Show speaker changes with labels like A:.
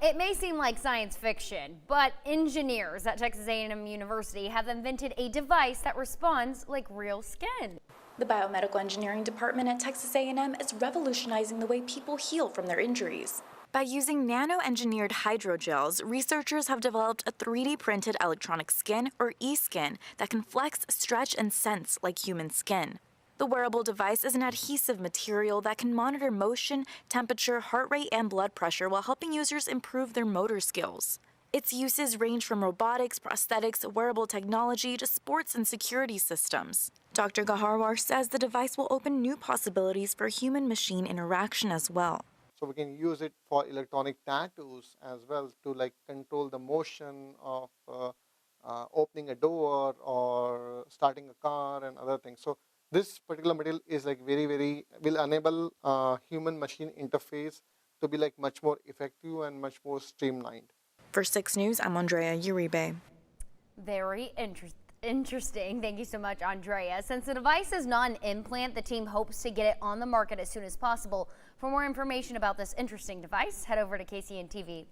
A: It may seem like science fiction, but engineers at Texas A&M University have invented a device that responds like real skin.
B: The biomedical engineering department at Texas A&M is revolutionizing the way people heal from their injuries. By using nanoengineered hydrogels, researchers have developed a 3D printed electronic skin, or e-skin, that can flex, stretch, and sense like human skin. The wearable device is an adhesive material that can monitor motion, temperature, heart rate, and blood pressure while helping users improve their motor skills. Its uses range from robotics, prosthetics, wearable technology, to sports and security systems. Dr. Gaharwar says the device will open new possibilities for human-machine interaction as well.
C: So we can use it for electronic tattoos as well to control the motion of opening a door or starting a car and other things. So this particular material is will enable human-machine interface to be much more effective and much more streamlined.
B: For 6 News, I'm Andrea Uribe.
A: Very interesting. Thank you so much, Andrea. Since the device is not an implant, the team hopes to get it on the market as soon as possible. For more information about this interesting device, head over to kcntv.com.